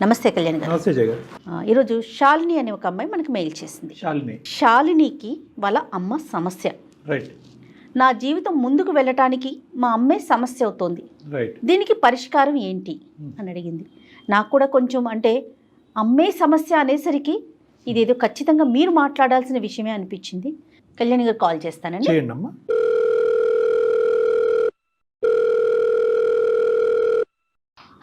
నమస్తే కళ్యాణ్ గారు. నమస్తే జయ గారు. ఈరోజు శాలిని అనే ఒక అమ్మాయి మనకి మెయిల్ చేసింది. శాలినికి వాళ్ళ అమ్మ సమస్య. రైట్. నా జీవితం ముందుకు వెళ్ళటానికి మా అమ్మే సమస్య అవుతోంది. రైట్. దీనికి పరిష్కారం ఏంటి అని అడిగింది. నాకు కూడా కొంచెం అంటే అమ్మే సమస్య అనేసరికి ఇదేదో ఖచ్చితంగా మీరు మాట్లాడాల్సిన విషయమే అనిపించింది. కళ్యాణ్ గారు కాల్ చేస్తానండి. చేయండి అమ్మా.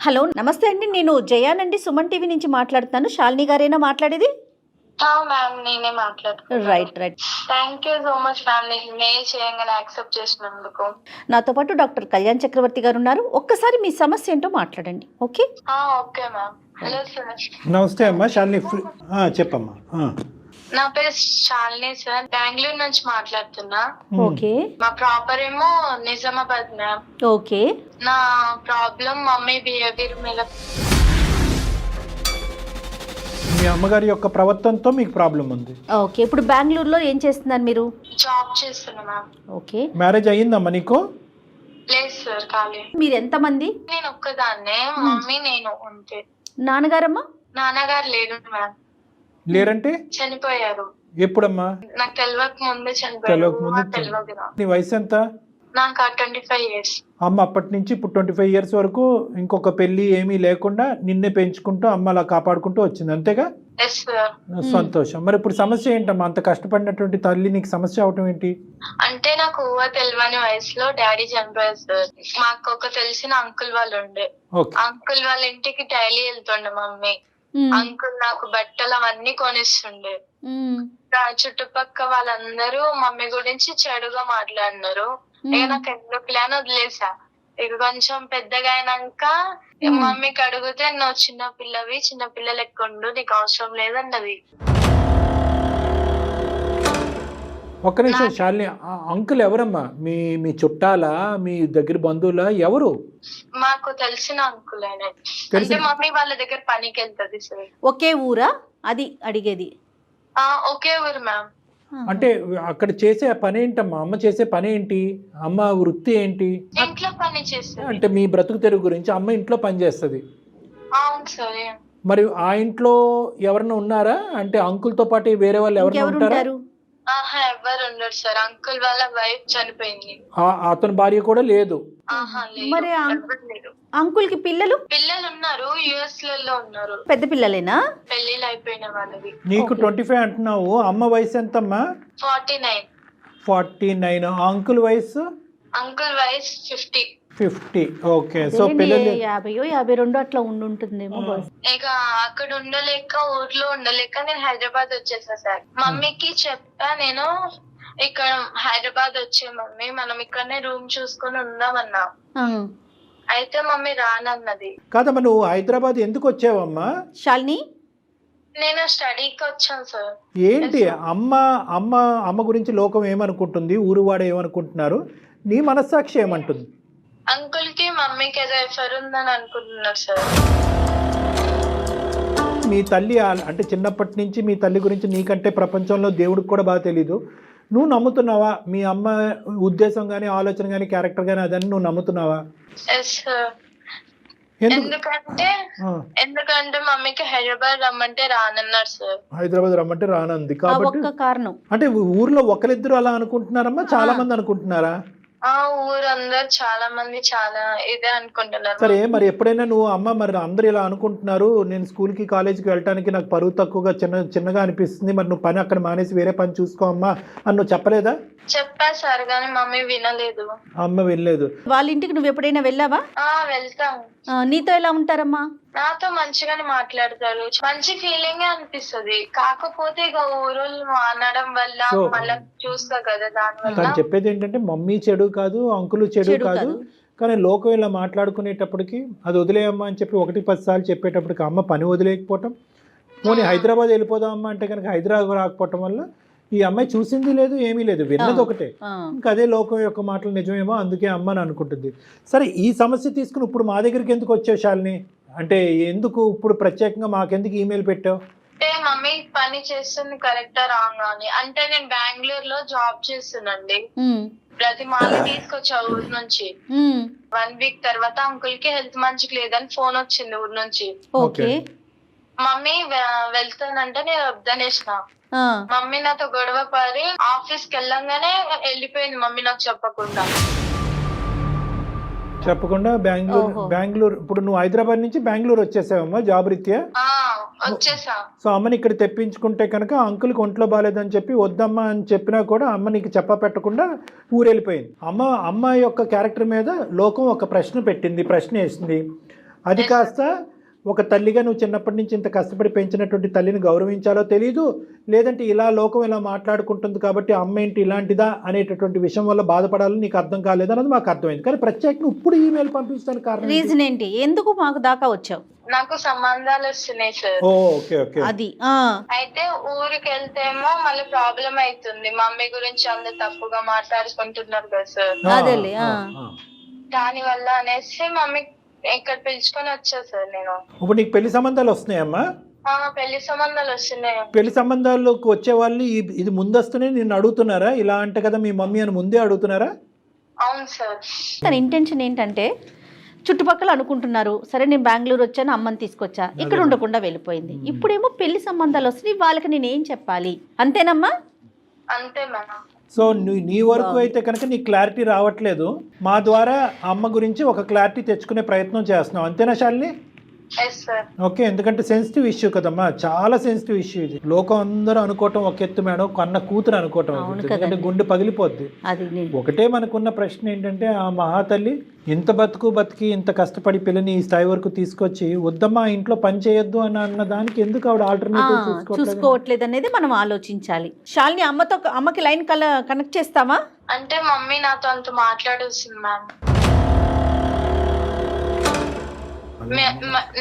హలో, నమస్తే అండి. నేను జయానండి, సుమన్ టీవీ నుంచి మాట్లాడుతాను. శాలిని గారేనా మాట్లాడేది? మ్యామ్ నేనే మాట్లాడుతున్నాను. Right. Thank you so much ma'am, నేను మెయిల్ చేయగానే యాక్సెప్ట్ చేసినందుకు. నాతో పాటు డాక్టర్ కళ్యాణ్ చక్రవర్తి గారు ఉన్నారు. ఒక్కసారి మీ సమస్య ఏంటో మాట్లాడండి. Okay okay ma'am. Hello sir. నమస్తే అమ్మా శాలిని. చెప్పమ్మా. నా పేరు శాలిని సార్, బెంగళూరు నుంచి మాట్లాడుతున్నా. ఓకే. మా ప్రాపర్ ఏమో నిజామాబాద్ మ్యామ్. ఓకే. నా ప్రాబ్లం మమ్మీ బిహేవియర్ మీద. మీ అమ్మగారి యొక్క ప్రవర్తనతో మీకు ప్రాబ్లం ఉంది. ఓకే. ఇప్పుడు బెంగళూరులో ఏం చేస్తున్నారు మీరు? జాబ్ చేస్తున్నా మ్యామ్. ఓకే. మ్యారేజ్ అయ్యిందమ్మా నీకు? లేదు సార్, కాలేదు. మీరు ఎంతమంది? నేను ఒక్కదాన్నే, మమ్మీ నేను అంతే. నాన్నగారమ్మా? నాన్నగారు లేరు మ్యామ్. లేరంటే? చనిపోయారు. ఎప్పుడమ్మా? నాకు తెలియక ముందే చనిపోయారు. తెలియదు. నీ వయసు ఎంత? నాకు 25 years. అమ్మ అప్పటి నుంచి ఇప్పుడు 25 years వరకు ఇంకొక పెళ్లి ఏమీ లేకుండా నిన్నే పెంచుకుంటూ అమ్మ అలా కాపాడుకుంటూ వచ్చింది, అంతేగా? Yes sir. సంతోషం. మరి ఇప్పుడు సమస్య ఏంటమ్మా? అంత కష్టపడినటువంటి తల్లి నీకు సమస్య అవటం ఏంటి? అంటే నాకు ఊహ తెలియని వయసులో డాడీ చనిపోయారు సార్. మాకు ఒక తెలిసిన అంకుల్ వాళ్ళు ఉండే. అంకుల్ వాళ్ళ ఇంటికి డైలీ వెళ్తుండే మమ్మీ. అంకుల్ నాకు బట్టలు అవన్నీ కొనిస్తుండే. చుట్టుపక్క వాళ్ళందరూ మమ్మీ గురించి చెడుగా మాట్లాడినారు. ఇక నాకు ఎందుకు ప్లాన్ వదిలేసా. ఇక కొంచెం పెద్దగా అయినాక మమ్మీకి అడిగితే నువ్వు చిన్న పిల్లవి, చిన్న పిల్ల లెక్క ఉండు, నీకు అవసరం లేదన్నది. ఒక్క నిమిషం శాలిని, అంకుల్ ఎవరమ్మా? మీ చుట్టాలా, మీ దగ్గర బంధువులా, ఎవరు? మాకు తెలిసిన అంకుల్ ఆయన. అంటే మమ్మీ వాళ్ళ దగ్గర పనికి వెళ్తది సార్. ఒకే ఊరా అది అడిగేది? ఒకే ఊరు మ్యామ్. అంటే అక్కడ చేసే పని ఏంటమ్మా? అమ్మ చేసే పని ఏంటి? అమ్మ వృత్తి ఏంటి? ఇంట్లో పని చేస్తుంది. అంటే మీ బ్రతుకు తెరుగు గురించి అమ్మ ఇంట్లో పని చేస్తుంది. అవును సార్. మరి ఆ ఇంట్లో ఎవరైనా ఉన్నారా? అంటే అంకుల్ తో పాటు వేరే వాళ్ళు ఎవరైనా ఉంటారా? ఎవరు ఉండరు సార్. అంకుల్ వాళ్ళ వైఫ్ చనిపోయింది. అతని భార్య కూడా లేదు? మరి అంకుల్ కి పిల్లలు ఉన్నారు, యుఎస్ లలో ఉన్నారు. పెద్ద పిల్లలేనా? పెళ్లిళ్ళు అయిపోయిన వాళ్ళవి. నీకు 25 అంటున్నావు, అమ్మ వయసు ఎంతమ్మా? 49. 49. అంకుల్ వయసు? అంకుల్ వయసు 50. ఓకే. సో పిల్లలు 50-52 అట్లా ఉంటుందేమో. ఇక అక్కడ ఉండలేక, ఊర్లో ఉండలేక నేను హైదరాబాద్ వచ్చేసా సార్. మమ్మీకి చెప్పా నేను, ఇక్కడ హైదరాబాద్ వచ్చే మమ్మీ, మనం ఇక్కడనే రూమ్ చూసుకొని ఉందామన్నా. అయితే మమ్మీ రానన్నది. కాదమ్మా, నువ్వు హైదరాబాద్ ఎందుకు వచ్చావమ్మా? శాలిని, నేను స్టడీకి వచ్చాను సార్. ఏంటి అమ్మ గురించి లోకం ఏమనుకుంటుంది, ఊరువాడ ఏమనుకుంటున్నారు, నీ మనస్సాక్షి ఏమంటుంది? అంకుల్ కి మమ్మీకి ఏదో ఎఫర్ ఉందని అనుకుంటున్నారు సార్. మీ తల్లి అంటే చిన్నప్పటి నుంచి మీ తల్లి గురించి నీకంటే ప్రపంచంలో దేవుడికి కూడా బాగా తెలీదు. నువ్వు నమ్ముతున్నావా? మీ అమ్మ ఉద్దేశం కానీ, ఆలోచన కానీ, క్యారెక్టర్ కానీ అదని నువ్వు నమ్ముతున్నావా? ఎందుకంటే మమ్మీకి హైదరాబాద్ రమ్మంటే రానన్నారు సార్. హైదరాబాద్ రమ్మంటే రానంది కాబట్టి కారణం. అంటే ఊర్లో ఒకరిద్దరు అలా అనుకుంటున్నారమ్మా, చాలా మంది అనుకుంటున్నారా? ఊరందరూ చాలా మంది చాలా ఇదే అనుకుంటున్నారు. సరే, మరి ఎప్పుడైనా నువ్వు అమ్మ మరి అందరు ఇలా అనుకుంటున్నారు, నేను స్కూల్కి కాలేజీకి వెళ్ళడానికి నాకు పరువు తక్కువగా చిన్నగా అనిపిస్తుంది, మరి నువ్వు పని అక్కడ మానేసి వేరే పని చూసుకో అమ్మా అని నువ్వు చెప్పలేదా? చెప్పా సార్, కానీ మమ్మీ వినలేదు. అమ్మ వినలేదు. వాళ్ళ ఇంటికి నువ్వు ఎప్పుడైనా వెళ్ళావా? వెళ్తాము. నీతో ఎలా ఉంటారమ్మా? నాతో మంచిగానే మాట్లాడతారు, మంచి ఫీలింగ్ అనిపిస్తుంది. కాకపోతే ఇక ఊరు అనడం వల్ల మళ్ళీ చూస్తా కదా, దానివల్ల. తను చెప్పేది ఏంటంటే మమ్మీ చెడు కాదు, అంకులు చెడు కాదు, కానీ లోకం ఇలా మాట్లాడుకునేటప్పటికి అది వదిలేయమ్మా అని చెప్పి 1-10 సార్లు చెప్పేటప్పటికి అమ్మ పని వదిలేకపోవటం, పోనీ హైదరాబాద్ వెళ్ళిపోదాం అమ్మ అంటే కనుక హైదరాబాద్ రాకపోవటం వల్ల ఈ అమ్మాయి చూసింది లేదు, ఏమీ లేదు, విన్నది ఒకటే. ఇంకా అదే లోకం యొక్క మాటలు నిజమేమో, అందుకే అమ్మ అని అనుకుంటుంది. సరే, ఈ సమస్య తీసుకుని ఇప్పుడు మా దగ్గరికి ఎందుకు వచ్చావు శాలిని? అంటే ఎందుకు ఇప్పుడు ప్రత్యేకంగా మాకెందుకు ఈమెయిల్ పెట్టావు? అంటే మమ్మీ పని చేస్తుంది కరెక్టా రాంగ్ అని. అంటే నేను బెంగళూరులో జాబ్ చేస్తున్నాండి. ప్రతి మాల తీసుకొచ్చా ఊరు నుంచి. 1 week తర్వాత అంకుల్ కి హెల్త్ మంచిగా లేదని ఫోన్ వచ్చింది ఊరు నుంచి. మమ్మీ వెళ్తానంటే నేను వద్దనేసిన. ఆ, మమ్మీ నాతో గొడవ పడి ఆఫీస్ కి వెళ్ళంగానే వెళ్ళిపోయింది మమ్మీ నాకు చెప్పకుండా. బెంగళూరు ఇప్పుడు నువ్వు హైదరాబాద్ నుంచి బెంగళూరు వచ్చేసావమ్మా జాబ్ రీత్యా? వచ్చేసా. సో అమ్మని ఇక్కడ తెప్పించుకుంటే కనుక అంకుల్కి ఒంట్లో బాగాలేదని చెప్పి వద్దమ్మా అని చెప్పినా కూడా అమ్మ నీకు చెప్ప పెట్టకుండా ఊరెళ్ళిపోయింది. అమ్మ యొక్క క్యారెక్టర్ మీద లోకం ఒక ప్రశ్న వేసింది. అది కాస్త ఒక తల్లిగా నువ్వు చిన్నప్పటి నుంచి ఇంత కష్టపడి పెంచినటువంటి తల్లిని గౌరవించాలో తెలియదు, లేదంటే ఇలా లోకం ఇలా మాట్లాడుకుంటుంది కాబట్టి అమ్మ ఏంటి ఇలాంటిదా అనేటటువంటి విషయం వల్ల బాధపడాలని నీకు అర్థం కాలేదు అన్నది మాకు అర్థమైంది. కానీ ప్రత్యేకంగా ఇప్పుడు ఈమెయిల్ పంపిస్తాను కారణం రీజన్ ఏంటి? ఎందుకు మాకు దాకా వచ్చావు? నాకు సంబంధాలు వస్తున్నాయి సార్. Okay okay. అది అయితే ఊరికి వెళ్తేమో మళ్ళీ ప్రాబ్లం అవుతుంది. మమ్మీ గురించి అందరు తప్పుగా మాట్లాడుకుంటున్నారు కదా సార్. అదేలే. దాని వల్ల అనేసి మమ్మీ ఇక్కడ పిలుచుకొని వచ్చా సార్ నేను. ఇప్పుడు నీకు పెళ్లి సంబంధాలు వస్తున్నాయమ్మా? పెళ్లి సంబంధాలు వస్తున్నాయి. పెళ్లి సంబంధాల్లోకి వచ్చే వాళ్ళు ఇది ముందస్తునే నిన్ను అడుగుతున్నారా? ఇలా అంటే కదా మీ మమ్మీ అని ముందే అడుగుతున్నారా? అవును సార్. తన ఇంటెన్షన్ ఏంటంటే చుట్టుపక్కల అనుకుంటున్నారు, సరే నేను బెంగళూరు వచ్చాను, అమ్మని తీసుకొచ్చా, ఇక్కడ ఉండకుండా వెళ్ళిపోయింది. ఇప్పుడేమో పెళ్లి సంబంధాలు వస్తున్నాయి, వాళ్ళకి నేనేం చెప్పాలి? అంతేనమ్మా? అంతే మేడం. సో నీ వరకు అయితే కనుక నీ క్లారిటీ రావట్లేదు. మా ద్వారా అమ్మ గురించి ఒక క్లారిటీ తెచ్చుకునే ప్రయత్నం చేస్తున్నాం, అంతేనా శాలిని? ఓకే. ఎందుకంటే సెన్సిటివ్ ఇష్యూ కదమ్మా, చాలా సెన్సిటివ్ ఇష్యూ ఇది. లోకం అందరూ అనుకోవటం ఒక ఎత్తు మేడం, కన్న కూతురు అనుకోవటం, ఎందుకంటే గుండె పగిలిపోద్ది. ఒకటే మనకున్న ప్రశ్న ఏంటంటే ఆ మహాతల్లి ఇంత బతికి ఇంత కష్టపడి పిల్లని ఈ స్థాయి వరకు తీసుకొచ్చి వద్దమ్మా ఇంట్లో పని చేయొద్దు అని అన్న దానికి ఎందుకు ఆవిడ ఆల్టర్నేటివ్ చూసుకోవట్లేదు అనేది మనం ఆలోచించాలి. శాలిని అమ్మకి లైన్ కనెక్ట్ చేస్తావా? అంటే మమ్మీ నాతో అంత మాట్లాడొస్తుంది మ్యామ్.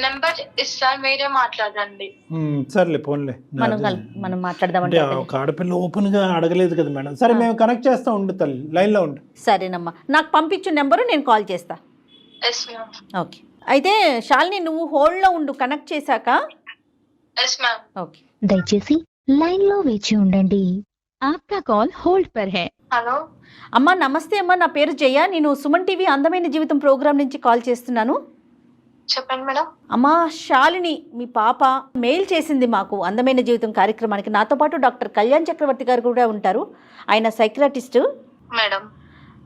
నెంబర్ ఇస్తా, మీరే మాట్లాడండి. సర్లే పోన్లే, మనం మాట్లాడదాం. ఒక ఆడపిల్ల ఓపెన్ గా అడగలేదు కదా మేడం. సరే మేము కనెక్ట్ చేస్తా, ఉండు తల్లి లైన్ లో ఉండు. సరేనమ్మా, నాకు పంపించు నెంబరు, నేను కాల్ చేస్తా. ఓకే. అయితే శాలిని నువ్వు హోల్డ్ లో ఉండు, కనెక్ట్ చేశాక. ఓకే. దయచేసి లైన్ లో వేచి ఉండండి, ఆప్కా కాల్ హోల్డ్ పర్ హై. హలో అమ్మా, నమస్తే అమ్మా, నా పేరు జయ, నేను సుమన్ టీవీ అందమైన జీవితం ప్రోగ్రామ్ నుంచి కాల్ చేస్తున్నాను. చెప్పండి మేడం. అమ్మా, శాలిని మీ పాప మెయిల్ చేసింది మాకు అందమైన జీవితం కార్యక్రమానికి. నాతో పాటు డాక్టర్ కళ్యాణ్ చక్రవర్తి గారు కూడా ఉంటారు, ఆయన సైకియాట్రిస్ట్ మేడం.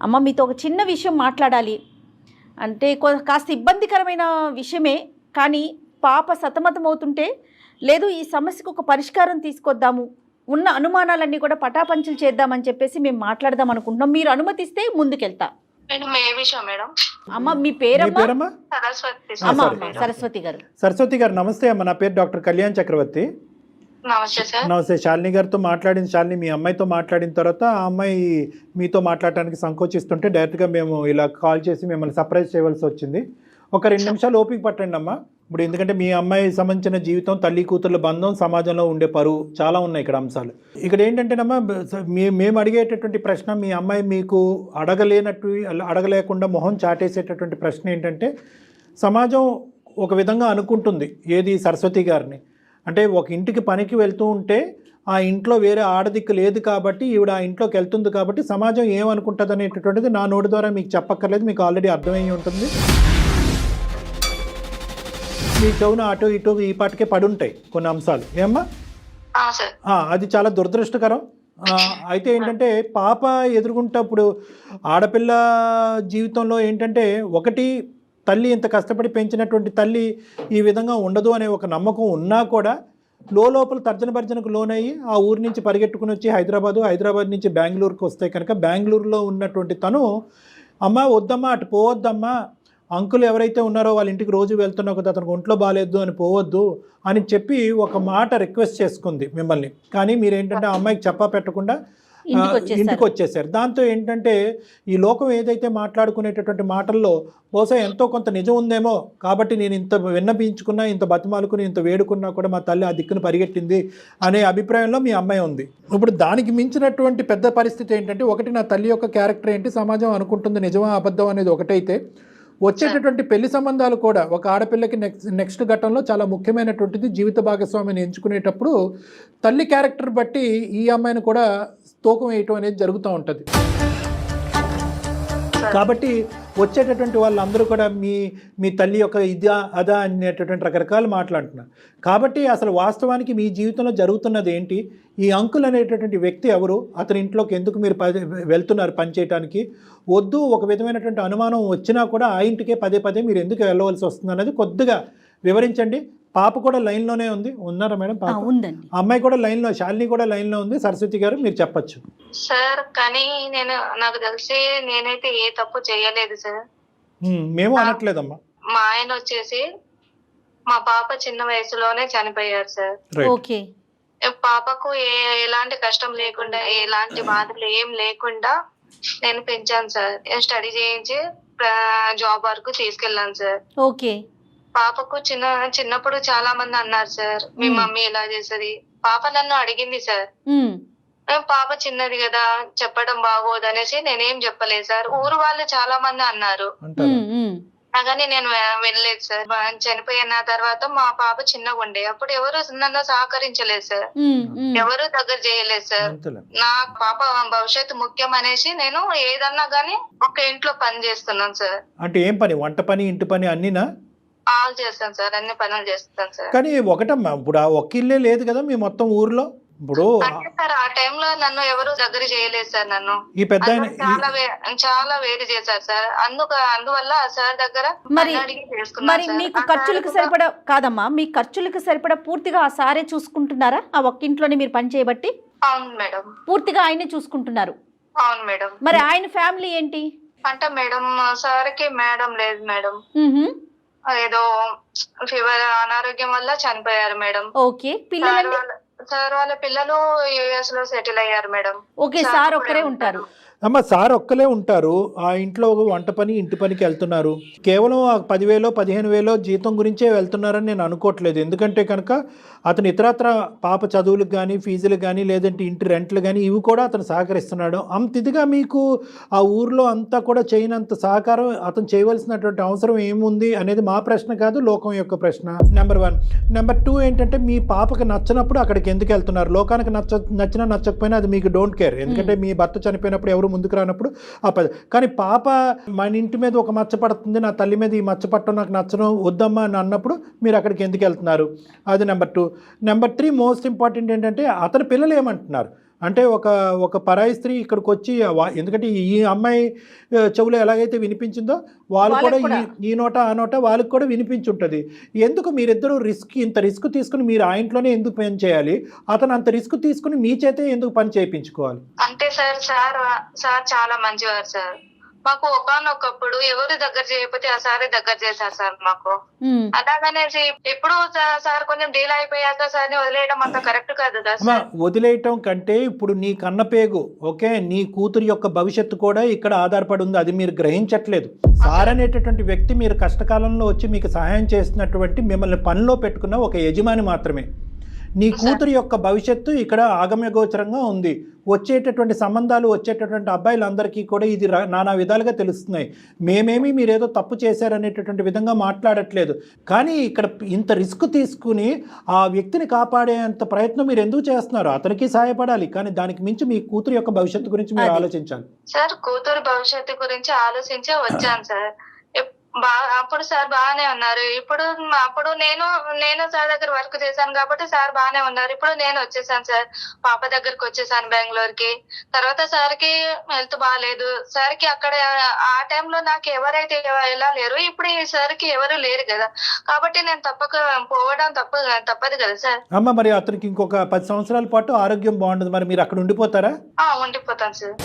అమ్మ, మీతో ఒక చిన్న విషయం మాట్లాడాలి. అంటే కాస్త ఇబ్బందికరమైన విషయమే, కానీ పాప సతమతం అవుతుంటే లేదు ఈ సమస్యకు ఒక పరిష్కారం తీసుకొద్దాము, ఉన్న అనుమానాలన్నీ కూడా పటాపంచలు చేద్దామని చెప్పేసి మేము మాట్లాడదాం అనుకుంటున్నాం. మీరు అనుమతిస్తే ముందుకెళ్తా. అమ్మ, మీ పేరమ్మా? సరస్వతి గారు. సరస్వతి గారు నమస్తే అమ్మ, నా పేరు డాక్టర్ కళ్యాణ్ చక్రవర్తి. నమస్తే. శాలిని గారితో మాట్లాడిన శాలిని మీ అమ్మాయితో మాట్లాడిన తర్వాత ఆ అమ్మాయి మీతో మాట్లాడటానికి సంకోచిస్తుంటే డైరెక్ట్గా మేము ఇలా కాల్ చేసి మిమ్మల్ని సర్ప్రైజ్ చేయవలసి వచ్చింది. ఒక 2 నిమిషాలు ఓపిక పట్టండి అమ్మా. ఇప్పుడు ఎందుకంటే మీ అమ్మాయి సంబంధించిన జీవితం, తల్లి కూతుర్ల బంధం, సమాజంలో ఉండే పరువు చాలా ఉన్నాయి ఇక్కడ అంశాలు. ఇక్కడ ఏంటంటేనమ్మా, మేము అడిగేటటువంటి ప్రశ్న, మీ అమ్మాయి మీకు అడగలేకుండా మొహం చాటేసేటటువంటి ప్రశ్న ఏంటంటే, సమాజం ఒక విధంగా అనుకుంటుంది ఏది సరస్వతి గారిని అంటే, ఒక ఇంటికి పనికి వెళ్తూ ఉంటే ఆ ఇంట్లో వేరే ఆడదిక్కు లేదు కాబట్టి ఈవిడ ఆ ఇంట్లోకి వెళ్తుంది కాబట్టి సమాజం ఏమనుకుంటుంది అనేటటువంటిది నా నోటి ద్వారా మీకు చెప్పక్కర్లేదు, మీకు ఆల్రెడీ అర్థమయ్యి ఉంటుంది. మీ చెవున అటు ఇటు ఈ పాటికే పడుంటాయి కొన్ని అంశాలు. ఏమ్మా? అది చాలా దురదృష్టకరం. అయితే ఏంటంటే పాప ఎదుర్కొంటప్పుడు ఆడపిల్ల జీవితంలో ఏంటంటే, ఒకటి తల్లి ఇంత కష్టపడి పెంచినటువంటి తల్లి ఈ విధంగా ఉండదు అనే ఒక నమ్మకం ఉన్నా కూడా లోపల తర్జన భర్జనకు లోనయ్యి ఆ ఊరి నుంచి పరిగెట్టుకుని వచ్చి హైదరాబాద్ నుంచి బెంగళూరుకి వస్తే కనుక బెంగళూరులో ఉన్నటువంటి తను, అమ్మ వద్దమ్మా అటు పోవద్దమ్మా, అంకుల్ ఎవరైతే ఉన్నారో వాళ్ళ ఇంటికి రోజు వెళ్తున్నావు కదా, అతనికి ఒంట్లో బాగాలేదు అని పోవద్దు అని చెప్పి ఒక మాట రిక్వెస్ట్ చేసుకుంది మిమ్మల్ని. కానీ మీరేంటంటే ఆ అమ్మాయికి చెప్పా పెట్టకుండా ఇంటికి వచ్చేసారు. దాంతో ఏంటంటే ఈ లోకం ఏదైతే మాట్లాడుకునేటటువంటి మాటల్లో బహుశా ఎంతో కొంత నిజం ఉందేమో, కాబట్టి నేను ఇంత విన్నపించుకున్నా, ఇంత బతిమాలుకుని, ఇంత వేడుకున్నా కూడా మా తల్లి ఆ దిక్కును పరిగెట్టింది అనే అభిప్రాయంలో మీ అమ్మాయి ఉంది. ఇప్పుడు దానికి మించినటువంటి పెద్ద పరిస్థితి ఏంటంటే, ఒకటి నా తల్లి యొక్క క్యారెక్టర్ ఏంటి, సమాజం అనుకుంటుంది నిజమా అబద్ధం అనేది ఒకటైతే, వచ్చేటటువంటి పెళ్లి సంబంధాలు కూడా ఒక ఆడపిల్లకి నెక్స్ట్ ఘట్టంలో చాలా ముఖ్యమైనటువంటిది. జీవిత భాగస్వామిని ఎంచుకునేటప్పుడు తల్లి క్యారెక్టర్ బట్టి ఈ అమ్మాయిని కూడా తూకం వేయటం అనేది జరుగుతూ ఉంటుంది. కాబట్టి వచ్చేటటువంటి వాళ్ళందరూ కూడా మీ తల్లి యొక్క ఇదా అదా అనేటటువంటి రకరకాల మాట్లాడుతున్నారు. కాబట్టి అసలు వాస్తవానికి మీ జీవితంలో జరుగుతున్నది ఏంటి? ఈ అంకుల్ అనేటటువంటి వ్యక్తి ఎవరు? అతని ఇంట్లోకి ఎందుకు మీరు వెళ్తున్నారు పనిచేయడానికి? వద్దు, ఒక విధమైనటువంటి అనుమానం వచ్చినా కూడా ఆ ఇంటికే పదే పదే మీరు ఎందుకు వెళ్ళవలసి వస్తుంది అన్నది కొద్దిగా వివరించండి. పాప కూడా లైన్లోనే ఉన్నారా మేడం? పాప ఉందండి. అమ్మాయి కూడా లైన్లో, శాలిని కూడా లైన్లో ఉంది. సరస్వతి గారు మీరు చెప్పచ్చు. సార్ కానీ నాకు తెలిసి నేనైతే ఏ తప్పు చేయలేదు సార్. మేము అనట్లేదమ్మా. మా ఆయన వచ్చేసి మా పాప చిన్న వయసులోనే చనిపోయారు సార్. ఓకే. పాపకు ఎలాంటి కష్టం లేకుండా, ఎలాంటి బాధలు ఏం లేకుండా నేను పెంచాను సార్. స్టడీ చేయించి జాబ్ వరకు తీసుకెళ్ళాను సార్. ఓకే. పాపకు చిన్నప్పుడు చాలా మంది అన్నారు సార్, మీ మమ్మీ ఎలా చేసేది. పాప నన్ను అడిగింది సార్. పాప చిన్నది కదా, చెప్పడం బాగోదు అనేసి నేనేం చెప్పలేదు సార్. ఊరు వాళ్ళు చాలా మంది అన్నారు, కానీ నేను వెళ్ళలేదు సార్. చనిపోయిన తర్వాత మా పాప చిన్నగా ఉండే, అప్పుడు ఎవరు నన్ను సహకరించలేదు సార్, ఎవరు దగ్గర చేయలేదు సార్. నా పాప భవిష్యత్తు ముఖ్యం అనేసి నేను ఏదన్నా గానీ ఒక ఇంట్లో పని చేస్తున్నాను సార్. అంటే ఏం పని? వంట పని, ఇంటి పని అన్నినా? ఆల్ చేస్తాను సార్, అన్ని పనులు చేస్తాను సార్. కానీ ఒకటమ్మా, ఇప్పుడు ఆ ఒక్క ఇల్లే లేదు కదా మీ మొత్తం ఊర్లో. ఇప్పుడు సార్ ఆ టైంలో నన్ను ఎవరు దగ్గర చేయలేదు సార్. నన్ను ఈ పెద్ద చాలా వేరు చేశారు సార్. అందువల్ల సార్ దగ్గర మరి మీకు ఖర్చులకు సరిపడా కాదమ్మా, మీ ఖర్చులకు సరిపడా పూర్తిగా ఆ సారే చూసుకుంటున్నారా? ఆ ఒక్క ఇంట్లోనే మీరు పని చేయబట్టి? అవును మేడం, పూర్తిగా ఆయనే చూసుకుంటున్నారు. అవును మేడం. మరి ఆయన ఫ్యామిలీ ఏంటి అంటే మేడం, సార్కి మేడం లేదు మేడం, ఏదో ఫీవర్ అనారోగ్యం వల్ల చనిపోయారు మేడం. ఓకే. పిల్లలు? సార్ వాళ్ళ పిల్లలు యుఎస్ లో సెటిల్ అయ్యారు మేడం. ఓకే. సార్ ఒక్కరే ఉంటారు? అమ్మ సార్ ఒక్కలే ఉంటారు. ఆ ఇంట్లో వంట పని, ఇంటి పనికి వెళ్తున్నారు. కేవలం 10,000 15,000 జీతం గురించే వెళ్తున్నారని నేను అనుకోవట్లేదు. ఎందుకంటే కనుక అతను ఇతరత్ర పాప చదువులకు కానీ, ఫీజులకు కానీ, లేదంటే ఇంటి రెంట్లు కానీ ఇవి కూడా అతను సహకరిస్తున్నాడు. అంత ఇదిగా మీకు ఆ ఊర్లో అంతా కూడా చేయనంత సహకారం అతను చేయవలసినటువంటి అవసరం ఏముంది అనేది మా ప్రశ్న కాదు, లోకం యొక్క ప్రశ్న. నెంబర్ 1. నెంబర్ 2 ఏంటంటే మీ పాపకు నచ్చినప్పుడు అక్కడికి ఎందుకు వెళ్తున్నారు? లోకానికి నచ్చినా నచ్చకపోయినా అది మీకు డోంట్ కేర్. ఎందుకంటే మీ భర్త చనిపోయినప్పుడు ఎవరు ముందుకు రానప్పుడు కానీ పాప మన ఇంటి మీద ఒక మచ్చ పడుతుంది, నా తల్లి మీద ఈ మచ్చ పట్టడం నాకు నచ్చడం వద్దమ్మా అని అన్నప్పుడు మీరు అక్కడికి ఎందుకు వెళ్తున్నారు? అది నెంబర్ 2. నెంబర్ 3 మోస్ట్ ఇంపార్టెంట్ ఏంటంటే అతని పిల్లలు ఏమంటున్నారు అంటే ఒక పరాయి స్త్రీ ఇక్కడికి వచ్చి, ఎందుకంటే ఈ అమ్మాయి చెవులో ఎలాగైతే వినిపించిందో వాళ్ళు కూడా ఈ నోట ఆ నోట వాళ్ళకి కూడా వినిపించుంటుంది. ఎందుకు మీరిద్దరూ ఇంత రిస్క్ తీసుకుని మీరు ఆ ఇంట్లోనే ఎందుకు పని చేయాలి? అతను అంత రిస్క్ తీసుకుని మీ చేతే ఎందుకు పని చేయించుకోవాలి? అంటే సార్ చాలా మంచివారు సార్. మాకు ఒకనొకప్పుడు ఎవరు దగ్గర చేయకపోతే ఆ సారే దగ్గర చేశారు సార్ మాకు. అలాగనేసి ఇప్పుడు సార్ కొంచెం డీల్ అయిపోయాక సార్ని వదిలేయడం అంత కరెక్ట్ కాదు కదా. వదిలేయటం కంటే ఇప్పుడు నీ కన్నపేగు ఓకే, నీ కూతురు యొక్క భవిష్యత్తు కూడా ఇక్కడ ఆధారపడి ఉంది. అది మీరు గ్రహించట్లేదు. సార్ అనేటటువంటి వ్యక్తి మీరు కష్టకాలంలో వచ్చి మీకు సహాయం చేస్తున్నటువంటి, మిమ్మల్ని పనిలో పెట్టుకున్న ఒక యజమాని మాత్రమే. నీ కూతురు యొక్క భవిష్యత్తు ఇక్కడ ఆగమ్యగోచరంగా ఉంది. వచ్చేటటువంటి సంబంధాలు, వచ్చేటటువంటి అబ్బాయిలందరికీ కూడా ఇది నానా విధాలుగా తెలుస్తున్నాయి. మేమేమి మీరేదో తప్పు చేశారనేటటువంటి విధంగా మాట్లాడట్లేదు. కానీ ఇక్కడ ఇంత రిస్క్ తీసుకుని ఆ వ్యక్తిని కాపాడేంత ప్రయత్నం మీరు ఎందుకు చేస్తున్నారు? అతనికి సహాయపడాలి, కానీ దానికి మించి మీ కూతురు యొక్క భవిష్యత్తు గురించి మీరు ఆలోచించాలి. సార్ కూతురు భవిష్యత్తు గురించి ఆలోచించే వచ్చాను సార్. అప్పుడు సార్ బాగానే ఉన్నారు. అప్పుడు నేను సార్ దగ్గర వర్క్ చేశాను కాబట్టి సార్ బాగానే ఉన్నారు. ఇప్పుడు నేను వచ్చేసాను సార్, పాప దగ్గరకు వచ్చేసాను బెంగళూరుకి. తర్వాత సార్కి హెల్త్ బాగాలేదు. సార్కి అక్కడ ఆ టైంలో నాకు ఎవరైతే ఎలా లేరు, ఇప్పుడు ఈ సార్కి ఎవరు లేరు కదా, కాబట్టి నేను పోవడం తప్పదు కదా సార్. అమ్మ మరి అతనికి ఇంకొక 10 సంవత్సరాల పాటు ఆరోగ్యం బాగుంటుంది, మరి మీరు అక్కడ ఉండిపోతారా? ఉండిపోతాను సార్.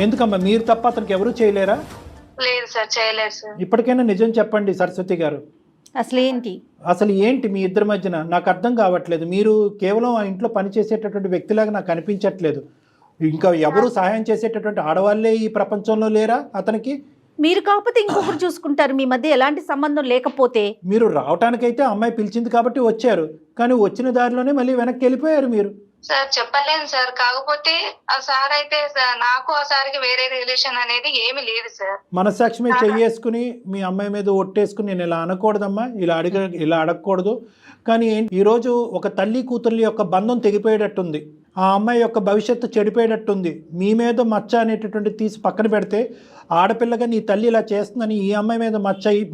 ఎందుకమ్మా, మీరు తప్ప అతనికి ఎవరు చేయలేరా? లేదు సార్, చేయలేదు సార్. ఇప్పటికైనా నిజం చెప్పండి సరస్వతి గారు, అసలు ఏంటి మీ ఇద్దరి మధ్యన? నాకు అర్థం కావట్లేదు. మీరు కేవలం ఆ ఇంట్లో పనిచేసేటటువంటి వ్యక్తిలాగా నాకు అనిపించట్లేదు. ఇంకా ఎవరు సహాయం చేసేటటువంటి ఆడవాళ్ళే ఈ ప్రపంచంలో లేరా అతనికి? మీరు కాకపోతే ఇంకొకరు చూసుకుంటారు. మీ మధ్య ఎలాంటి సంబంధం లేకపోతే మీరు రావటానికైతే అమ్మాయి పిలిచింది కాబట్టి వచ్చారు, కానీ వచ్చిన దారిలోనే మళ్ళీ వెనక్కి వెళ్ళిపోయారు మీరు. సార్ చెప్పలేను సార్, కాకపోతే ఆ సార్ అయితే నాకు ఆ సార్కి వేరే రిలేషన్ అనేది ఏమి లేదు సార్. మనసాక్షి మీద చెయ్యేసుకుని మీ అమ్మాయి మీద ఒట్టేసుకుని నేను ఇలా అనకూడదమ్మా, ఇలా అడగకూడదు. కానీ ఈరోజు ఒక తల్లి కూతుర్ల యొక్క బంధం తెగిపోయేటట్టుంది. ఆ అమ్మాయి యొక్క భవిష్యత్తు చెడిపోయేటట్టుంది, మీ మీద మచ్చ అనేటటువంటి తీసి పక్కన పెడితే ఆడపిల్లగా నీ తల్లి ఇలా చేస్తుందని ఈ అమ్మాయి మీద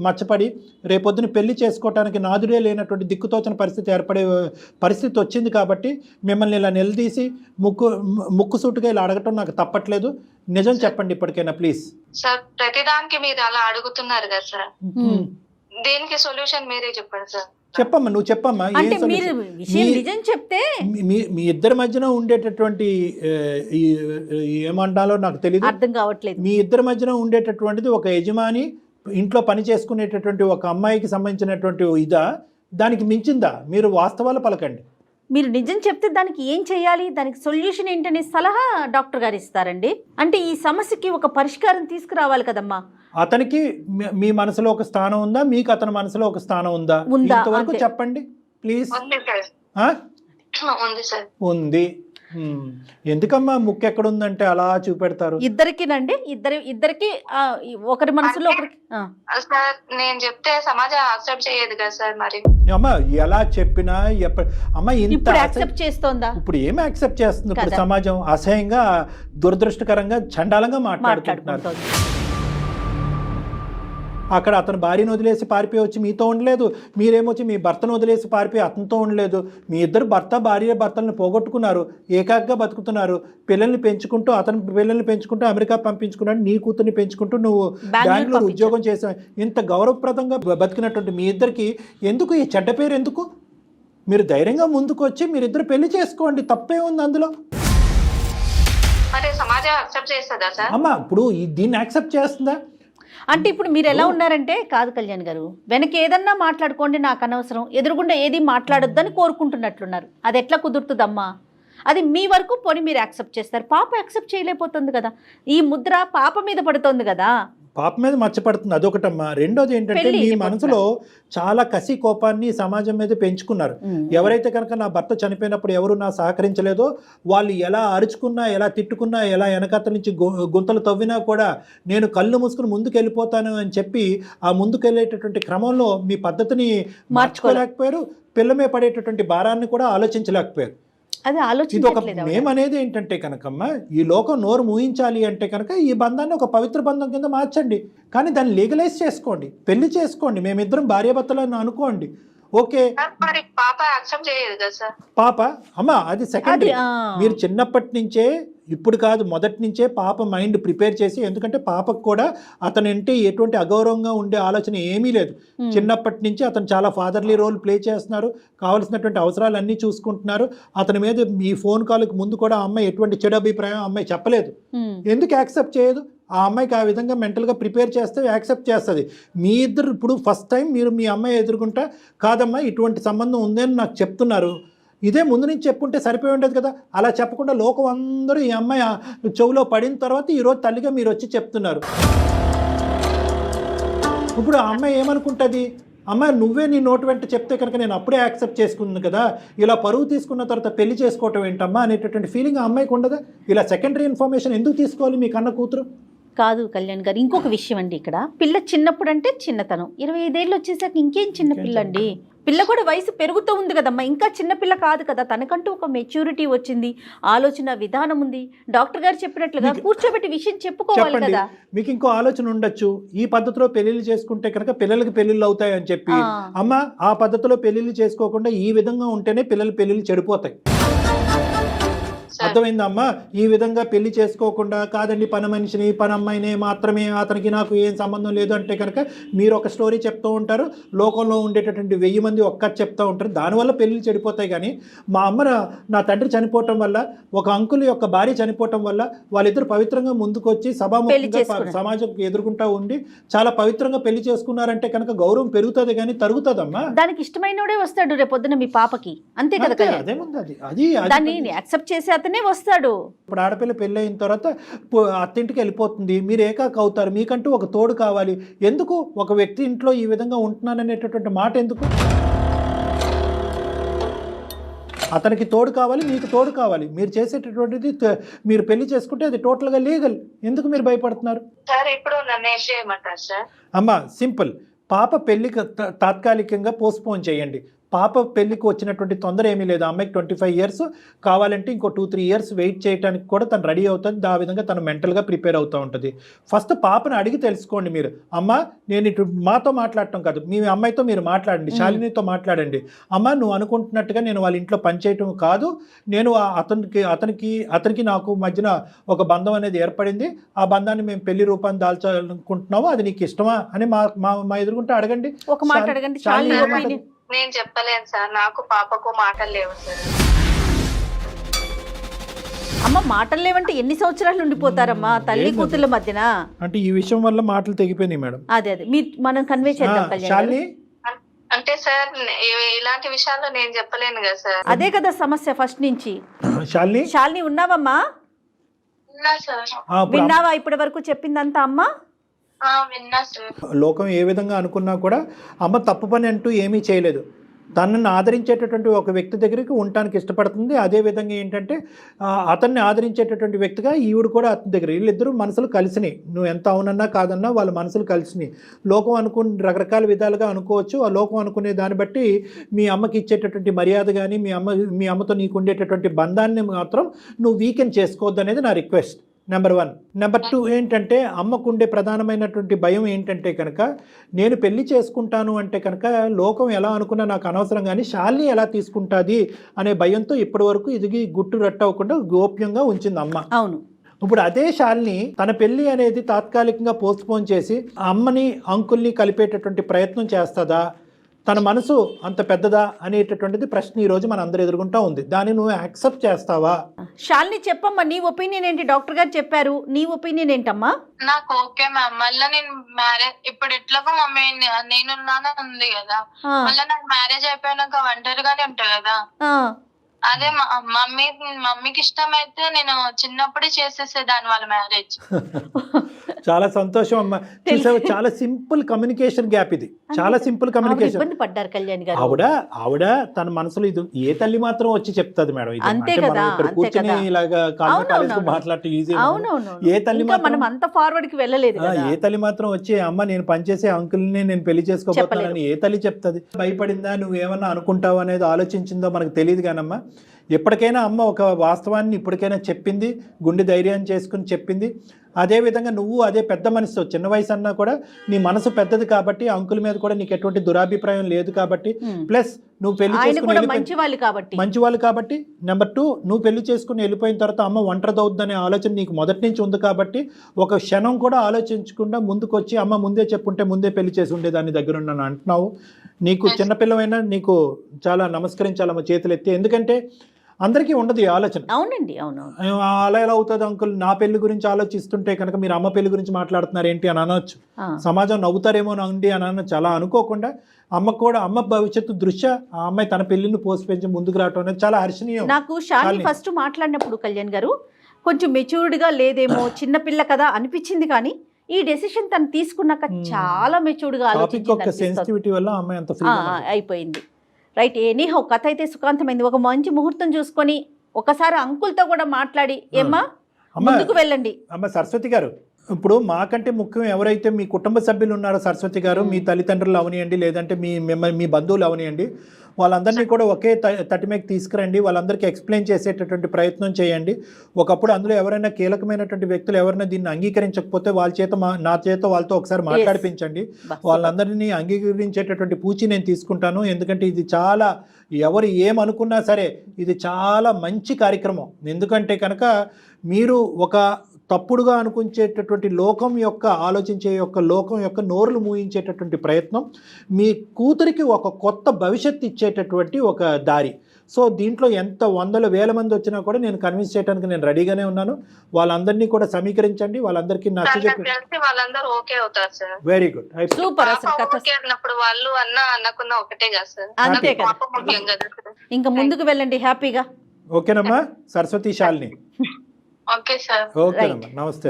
మచ్చపడి రేపొద్దున పెళ్లి చేసుకోవటానికి నాదుడే లేనటువంటి దిక్కుతోచన పరిస్థితి ఏర్పడే పరిస్థితి వచ్చింది కాబట్టి మిమ్మల్ని ఇలా నిలదీసి ముక్కుసూటుగా ఇలా అడగటం నాకు తప్పట్లేదు. నిజం చెప్పండి ఇప్పటికైనా ప్లీజ్. సార్ ప్రతిదానికి మీరు అలా అడుగుతున్నారు కదా సార్, దేనికి సొల్యూషన్ మీరే చెప్పండి సార్. చెప్పమ్మా, నువ్వు చెప్పమ్మా. అంటే మీరు విషయం నిజం చెప్తే మీ ఇద్దరి మధ్యన ఉండేటటువంటి ఏమంటాలో నాకు తెలియదు, అర్థం కావట్లేదు. మీ ఇద్దరి మధ్యన ఉండేటటువంటిది ఒక యజమాని ఇంట్లో పని చేసుకునేటటువంటి ఒక అమ్మాయికి సంబంధించినటువంటి ఇదా, దానికి మించిందా? మీరు వాస్తవాలు పలకండి. మీరు నిజం చెప్తే దానికి ఏం చేయాలి, దానికి సొల్యూషన్ ఏంటనే సలహా డాక్టర్ గారు ఇస్తారండి. అంటే ఈ సమస్యకి ఒక పరిష్కారం తీసుకురావాలి కదమ్మా. అతనికి మీ మనసులో ఒక స్థానం ఉందా, మీకు అతని మనసులో ఒక స్థానం ఉందా? ఇంతవరకు చెప్పండి ప్లీజ్. ఉంది. ఎందుకమ్మా ముక్కు ఎక్కడ ఉందంటే అలా చూపెడతారు? ఇద్దరికినండి, ఇద్దరికి ఒకరి మనసులో ఒకరికి. సార్ నేను చెప్తే సమాజం యాక్సెప్ట్ చేయదు కదా సార్. మరి అమ్మా ఎలా చెప్పినా అమ్మా ఇప్పుడు యాక్సెప్ట్ చేస్తోందా? ఇప్పుడు ఏం యాక్సెప్ట్ చేస్తుంది? ఇప్పుడు సమాజం అసహ్యంగా, దురదృష్టకరంగా, చండాలంగా మాట్లాడుకుంటున్నారు. అక్కడ అతను భార్యను వదిలేసి పారిపోయి వచ్చి మీతో ఉండలేదు, మీరేమొచ్చి మీ భర్తను వదిలేసి పారిపోయి అతనితో ఉండలేదు. మీ ఇద్దరు భర్తలను పోగొట్టుకున్నారు, ఏకాగ్గా బతుకుతున్నారు, పిల్లల్ని పెంచుకుంటూ, అతని పిల్లల్ని పెంచుకుంటూ అమెరికా పంపించుకున్నాడు, నీ కూతుర్ని పెంచుకుంటూ నువ్వు బెంగళూరు ఉద్యోగం చేసావు. ఇంత గౌరవప్రదంగా బతికినటువంటి మీ ఇద్దరికి ఎందుకు ఈ చెడ్డ పేరు? ఎందుకు? మీరు ధైర్యంగా ముందుకు వచ్చి మీరిద్దరు పెళ్లి చేసుకోండి, తప్పే ఉంది అందులో. అమ్మా ఇప్పుడు దీన్ని యాక్సెప్ట్ చేస్తుందా? అంటే ఇప్పుడు మీరు ఎలా ఉన్నారంటే, కాదు కళ్యాణ్ గారు, వెనక ఏదన్నా మాట్లాడుకోండి, నాకు అనవసరం, ఎదురుగుండా ఏది మాట్లాడొద్దని కోరుకుంటున్నట్లున్నారు. అది ఎట్లా కుదురుతుందమ్మా? అది మీ వరకు పోనీ మీరు యాక్సెప్ట్ చేస్తారు, పాప యాక్సెప్ట్ చేయలేకపోతుంది కదా. ఈ ముద్ర పాప మీద పడుతుంది కదా. పాప మీద మచ్చపడుతుంది, అదొకటమ్మా. రెండోది ఏంటంటే మీ మనసులో చాలా కసి కోపాన్ని సమాజం మీద పెంచుకున్నారు. ఎవరైతే కనుక నా భర్త చనిపోయినప్పుడు ఎవరు నా సహకరించలేదో వాళ్ళు ఎలా అరుచుకున్నా, ఎలా తిట్టుకున్నా, ఎలా వెనకత్త నుంచి గుంతలు తవ్వినా కూడా నేను కళ్ళు మూసుకుని ముందుకు వెళ్ళిపోతాను అని చెప్పి ఆ ముందుకు వెళ్ళేటటువంటి క్రమంలో మీ పద్ధతిని మార్చుకోలేకపోయారు, పిల్లమే పడేటటువంటి భారాన్ని కూడా ఆలోచించలేకపోయారు. అది ఇది ఒక మేమనేది ఏంటంటే కనుకమ్మా, ఈ లోకం నోరు మూయించాలి అంటే కనుక ఈ బంధాన్ని ఒక పవిత్ర బంధం కింద మార్చండి, కానీ దాన్ని లీగలైజ్ చేసుకోండి, పెళ్లి చేసుకోండి, మేమిద్దరం భార్యాభర్తలను అనుకోండి. ఓకే, పాప అమ్మా అది సెకండరీ. మీరు చిన్నప్పటి నుంచే, ఇప్పుడు కాదు మొదటి నుంచే పాప మైండ్ ప్రిపేర్ చేసి, ఎందుకంటే పాపకు కూడా అతనంటే ఎటువంటి అగౌరవంగా ఉండే ఆలోచన ఏమీ లేదు. చిన్నప్పటి నుంచి అతను చాలా ఫాదర్లీ రోల్ ప్లే చేస్తున్నారు, కావాల్సినటువంటి అవసరాలు అన్నీ చూసుకుంటున్నారు. అతని మీద ఈ ఫోన్ కాల్కి ముందు కూడా ఆ అమ్మాయి ఎటువంటి చెడు అభిప్రాయం అమ్మాయి చెప్పలేదు. ఎందుకు యాక్సెప్ట్ చేయదు? ఆ అమ్మాయికి ఆ విధంగా మెంటల్గా ప్రిపేర్ చేస్తే యాక్సెప్ట్ చేస్తుంది. మీ ఇద్దరు ఇప్పుడు ఫస్ట్ టైం మీరు మీ అమ్మాయి ఎదుర్కొంటా, కాదమ్మా ఇటువంటి సంబంధం ఉందని నాకు చెప్తున్నారు, ఇదే ముందు నుంచి చెప్పుంటే సరిపోయి ఉండేది కదా. అలా చెప్పకుండా లోకం అందరూ ఈ అమ్మాయి చెవులో పడిన తర్వాత ఈరోజు తల్లిగా మీరు వచ్చి చెప్తున్నారు. ఇప్పుడు ఆ అమ్మాయి ఏమనుకుంటుంది? అమ్మాయి నువ్వే నీ నోటు వెంట చెప్తే కనుక నేను అప్పుడే యాక్సెప్ట్ చేసుకున్నాను కదా, ఇలా పరువు తీసుకున్న తర్వాత పెళ్లి చేసుకోవటం ఏంటమ్మా అనేటటువంటి ఫీలింగ్ ఆ అమ్మాయికి ఉండదా? ఇలా సెకండరీ ఇన్ఫర్మేషన్ ఎందుకు తీసుకోవాలి మీ కన్న కూతురు? కాదు కళ్యాణ్ గారు, ఇంకొక విషయం అండి, ఇక్కడ పిల్ల చిన్నప్పుడు అంటే చిన్నతనం, 25 ఏళ్ళు వచ్చేసాక ఇంకేం చిన్న పిల్ల అండి. పిల్ల కూడా వయసు పెరుగుతూ ఉంది కదమ్మా, ఇంకా చిన్నపిల్ల కాదు కదా, తనకంటూ ఒక మెచ్యూరిటీ వచ్చింది, ఆలోచన విధానం ఉంది. డాక్టర్ గారు చెప్పినట్లుగా కూర్చోబెట్టి విషయం చెప్పుకోవాలి కదా. మీకు ఇంకో ఆలోచన ఉండొచ్చు, ఈ పద్ధతిలో పెళ్లిళ్ళు చేసుకుంటే కనుక పిల్లలకి పెళ్లిళ్ళు అవుతాయి అని చెప్పి. అమ్మ ఆ పద్ధతిలో పెళ్లిళ్ళు చేసుకోకుండా ఈ విధంగా ఉంటేనే పెళ్లిళ్ళు చెడిపోతాయి. అర్థమైందమ్మా? ఈ విధంగా పెళ్లి చేసుకోకుండా, కాదండి పని మనిషిని పని అమ్మాయిని మాత్రమే, అతనికి నాకు ఏం సంబంధం లేదు అంటే కనుక మీరు ఒక స్టోరీ చెప్తూ ఉంటారు, లోకంలో ఉండేటటువంటి 1000 మంది ఒక్క చెప్తూ ఉంటారు, దానివల్ల పెళ్లిళ్ళు చెడిపోతాయి. కానీ మా అమ్మ నా తండ్రి చనిపోవటం వల్ల, ఒక అంకుల్ యొక్క భార్య చనిపోవటం వల్ల వాళ్ళిద్దరు పవిత్రంగా ముందుకు వచ్చి సభాముఖంగా సమాజం ఎదుర్కొంటూ ఉండి చాలా పవిత్రంగా పెళ్లి చేసుకున్నారంటే కనుక గౌరవం పెరుగుతుంది కానీ తరుగుతుందమ్మా. దానికి ఇష్టమైనోడే వస్తాడు రేపొద్దున మీ పాపకి, అంతే కదా. అదేముంది, అది దాన్ని యాక్సెప్ట్ చేసి అతనే వస్తాడు. ఇప్పుడు ఆడపిల్ల పెళ్ళి అయిన తర్వాత అత్తింటికి వెళ్ళిపోతుంది, మీరు ఏకాక అవుతారు, మీకంటూ ఒక తోడు కావాలి. ఎందుకు ఒక వ్యక్తి ఇంట్లో ఈ విధంగా ఉంటున్నాననేటటువంటి మాట ఎందుకు? అతనికి తోడు కావాలి, మీకు తోడు కావాలి. మీరు చేసేటటువంటిది మీరు పెళ్లి చేసుకుంటే అది టోటల్గా లీగల్. ఎందుకు మీరు భయపడుతున్నారు? అమ్మా సింపుల్, పాప పెళ్లికి తాత్కాలికంగా పోస్ట్పోన్ చేయండి. పాప పెళ్లికి వచ్చినటువంటి తొందర ఏమీ లేదు. అమ్మాయికి 25 years, కావాలంటే ఇంకో 2-3 years వెయిట్ చేయడానికి కూడా తను రెడీ అవుతుంది. ఆ విధంగా తను మెంటల్గా ప్రిపేర్ అవుతూ ఉంటుంది. ఫస్ట్ పాపను అడిగి తెలుసుకోండి మీరు. అమ్మ, నేను ఇటు మాతో మాట్లాడటం కాదు, మీ అమ్మాయితో మీరు మాట్లాడండి, శాలినితో మాట్లాడండి. అమ్మ, నువ్వు అనుకుంటున్నట్టుగా నేను వాళ్ళ ఇంట్లో పనిచేయటం కాదు, నేను అతనికి నాకు మధ్యన ఒక బంధం అనేది ఏర్పడింది, ఆ బంధాన్ని మేము పెళ్లి రూపాన్ని దాల్చాలనుకుంటున్నాము, అది నీకు ఇష్టమా అని మా ఎదుర్కొంటే అడగండి. ఒక మాట అడగండి. శాలిని నేను చెప్పలేను సార్, నాకు పాపకు మాటలు లేవు సార్. అమ్మ, మాటలు లేవంటే ఎన్ని సంవత్సరాలు ఉండిపోతారమ్మా తల్లి కూతుళ్ళ మధ్యన? అంటే ఈ విషయం వల్ల మాటలు తెగిపోయినాయి మేడం. అదే మనం కన్వే చేద్దాం కళ్యాణ్. అంటే సార్ ఇలాంటి విషయాల్లో నేను చెప్పలేను కదా సార్. అదే కదా సమస్య ఫస్ట్ నుంచి. శాలిని ఉన్నావమ్మా? విన్నా సార్. విన్నావా ఇప్పటి వరకు చెప్పిందంతా అమ్మ? విన్నా సార్. లోకం ఏ విధంగా అనుకున్నా కూడా అమ్మ తప్పు పని అంటూ ఏమీ చేయలేదు. తనని ఆదరించేటటువంటి ఒక వ్యక్తి దగ్గరికి ఉండటానికి ఇష్టపడుతుంది. అదేవిధంగా ఏంటంటే అతన్ని ఆదరించేటటువంటి వ్యక్తిగా ఈవిడ కూడా అతని దగ్గర, వీళ్ళిద్దరూ మనసులు కలిసినాయి. నువ్వు ఎంత అవునన్నా కాదన్నా వాళ్ళ మనసులు కలిసినాయి. లోకం అనుకుని రకరకాల విధాలుగా అనుకోవచ్చు. ఆ లోకం అనుకునే దాన్ని బట్టి మీ అమ్మకి ఇచ్చేటటువంటి మర్యాద కానీ మీ అమ్మతో నీకు ఉండేటటువంటి బంధాన్ని మాత్రం నువ్వు వీకెండ్ చేసుకోవద్దు అనేది నా రిక్వెస్ట్. నెంబర్ 1. నెంబర్ 2 ఏంటంటే, అమ్మకుండే ప్రధానమైనటువంటి భయం ఏంటంటే కనుక, నేను పెళ్లి చేసుకుంటాను అంటే కనుక లోకం ఎలా అనుకున్నా నాకు అనవసరం, కానీ శాలిని ఎలా తీసుకుంటుంది అనే భయంతో ఇప్పటి వరకు ఇది గుట్టు రట్టవకుండా గోప్యంగా ఉంచింది అమ్మ. అవును. ఇప్పుడు అదే శాలిని తన పెళ్లి అనేది తాత్కాలికంగా పోస్ట్పోన్ చేసి అమ్మని అంకుల్ని కలిపేటటువంటి ప్రయత్నం చేస్తుందా, తన మనసు అంత పెద్దదా అనేటటువంటిది ప్రశ్న ఈ రోజు మన అందరు ఎదుర్కొంటా ఉంది. దాన్ని నువ్వు యాక్సెప్ట్ చేస్తావా? శాలిని చెప్పమ్మా, నీ ఒపీనియన్ ఏంటి? డాక్టర్ గారు చెప్పారు, నీ ఒపీనియన్ ఏంటమ్మా? నాకు ఓకే మ్యామ్. మళ్ళీ నేను మ్యారేజ్ ఇప్పుడు ఎట్లాగో మమ్మీ నేనున్నాను ఉంది కదా, మళ్ళీ నాకు మ్యారేజ్ అయిపోయినాక ఒంటరిగానే ఉంటా కదా. అదే మమ్మీకి ఇష్టమైతే నేను చిన్నప్పుడే చేసేసేదాన్ని వాళ్ళ మ్యారేజ్. చాలా సంతోషం అమ్మా. చూసావు, చాలా సింపుల్ కమ్యూనికేషన్ గ్యాప్ ఇది. చాలా సింపుల్ కమ్యూనికేషన్. ఇబ్బంది పడ్డారు కళ్యాణ్ గారు. ఆవిడ తన మనసులో ఇది ఏ తల్లి మాత్రం వచ్చి చెప్తుంది మేడం. అంతే కదా, కూర్చొని ఇలాగా మాట్లాడటం ఈజీ. ఏ తల్లి మనం అంత ఫార్వర్డ్ కి వెళ్ళలేదు. ఏ తల్లి మాత్రం వచ్చి అమ్మ నేను పనిచేసే అంకుల్ని నేను పెళ్లి చేసుకోబోతున్నానని ఏ తల్లి చెప్తుంది? భయపడిందా, నువ్వేమన్నా అనుకుంటావు అనేది ఆలోచించిందో మనకు తెలియదు కానమ్మా. ఎప్పటికైనా అమ్మ ఒక వాస్తవాన్ని ఇప్పటికైనా చెప్పింది, గుండె ధైర్యాన్ని చేసుకుని చెప్పింది. అదేవిధంగా నువ్వు అదే పెద్ద మనసు, చిన్న వయసు అన్నా కూడా నీ మనసు పెద్దది కాబట్టి అంకుల్ మీద కూడా నీకు ఎటువంటి దురాభిప్రాయం లేదు కాబట్టి, ప్లస్ నువ్వు పెళ్లి చేసుకుని మంచి వాళ్ళు కాబట్టి, నెంబర్ 2 నువ్వు పెళ్లి చేసుకుని వెళ్ళిపోయిన తర్వాత అమ్మ ఒంటరిదవుద్దనే ఆలోచన నీకు మొదటి నుంచి ఉంది కాబట్టి ఒక క్షణం కూడా ఆలోచించకుండా ముందుకు వచ్చి అమ్మ ముందే చెప్పుంటే ముందే పెళ్లి చేసి ఉండేదాన్ని దగ్గర ఉన్నాను అంటున్నావు. నీకు చిన్నపిల్లవైనా నీకు చాలా నమస్కరించాలమ్మ చేతులు ఎత్తి. ఎందుకంటే అందరికీ ఉండదు ఈ ఆలోచన. అవునండి, అవును. అలా ఎలా అవుతుంది అంకుల్, నా పెళ్లి గురించి ఆలోచిస్తుంటే కనుక మీరు అమ్మ పెళ్లి గురించి మాట్లాడుతున్నారు ఏంటి అని అనొచ్చు. సమాజం నవ్వుతారేమో అండి అని అనొచ్చు. అలా అనుకోకుండా అమ్మ భవిష్యత్తు దృష్ట్యా ఆ అమ్మాయి తన పెళ్లిని పోసిపెంచి ముందుకు రావడం అనేది చాలా హర్షణీయం. నాకు శాలిని ఫస్ట్ మాట్లాడినప్పుడు కళ్యాణ్ గారు కొంచెం మెచ్యూర్డ్గా లేదేమో, చిన్నపిల్ల కదా అనిపించింది, కానీ ఈ డెసిషన్ తను తీసుకున్నాక చాలా మెచ్యూర్డ్గా అయిపోయింది. రైట్. ఎనీహౌ కథ అయితే సుఖాంతమైంది. ఒక మంచి ముహూర్తం చూసుకొని ఒకసారి అంకుల్తో కూడా మాట్లాడి ఏమ్మా ముందుకు వెళ్ళండి. అమ్మ సరస్వతి గారు, ఇప్పుడు మాకంటే ముఖ్యం ఎవరైతే మీ కుటుంబ సభ్యులు ఉన్నారో సరస్వతి గారు, మీ తల్లిదండ్రులు అవనియండి, లేదంటే మీ బంధువులు అవనియండి, వాళ్ళందరినీ కూడా ఒకే తటిమేకి తీసుకురండి. వాళ్ళందరికీ ఎక్స్ప్లెయిన్ చేసేటటువంటి ప్రయత్నం చేయండి. ఒకప్పుడు అందులో ఎవరైనా కీలకమైనటువంటి వ్యక్తులు ఎవరైనా దీన్ని అంగీకరించకపోతే నా చేత వాళ్ళతో ఒకసారి మాట్లాడిపించండి. వాళ్ళందరినీ అంగీకరించేటటువంటి పూచి నేను తీసుకుంటాను. ఎందుకంటే ఇది చాలా, ఎవరు ఏమనుకున్నా సరే ఇది చాలా మంచి కార్యక్రమం. ఎందుకంటే కనుక మీరు ఒక తప్పుడుగా అనుకుంచేటటువంటి లోకం యొక్క లోకం యొక్క నోరులు మూయించేటటువంటి ప్రయత్నం, మీ కూతురికి ఒక కొత్త భవిష్యత్తు ఇచ్చేటటువంటి ఒక దారి. సో దీంట్లో ఎంత వందల వేల మంది వచ్చినా కూడా నేను కన్విన్స్ చేయడానికి నేను రెడీగానే ఉన్నాను. వాళ్ళందరినీ కూడా సమీకరించండి, వాళ్ళందరికీ నచ్చజెప్పి. Very good, super. వాళ్ళు అన్నకున్న ఒకటే కదా సార్. అంతే కదా, ఇంకా ముందుకు వెళ్ళండి హ్యాపీగా. ఓకేనమ్మా సరస్వతి, శాలిని. నమస్తే.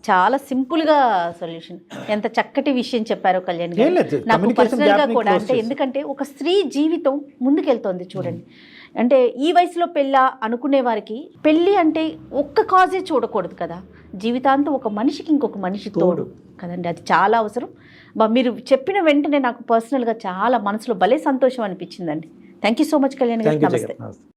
చాలా సింపుల్ గా సొల్యూషన్. ఎంత చక్కటి విషయం చెప్పారో కళ్యాణ్ గారు. నాకు పర్సనల్ గా కూడా, అంటే ఎందుకంటే ఒక స్త్రీ జీవితం ముందుకెళ్తోంది చూడండి. అంటే ఈ వయసులో పెళ్ళా అనుకునే వారికి పెళ్ళి అంటే ఒక్క కాజే చూడకూడదు కదా, జీవితాంతం ఒక మనిషికి ఇంకొక మనిషి తోడు కదండి, అది చాలా అవసరం. మీరు చెప్పిన వెంటనే నాకు పర్సనల్గా చాలా మనసులో భలే సంతోషం అనిపించిందండి. Thank you so much Kalyan గారు. థ్యాంక్ యూ నమస్తే. జగన్. నమస్తే.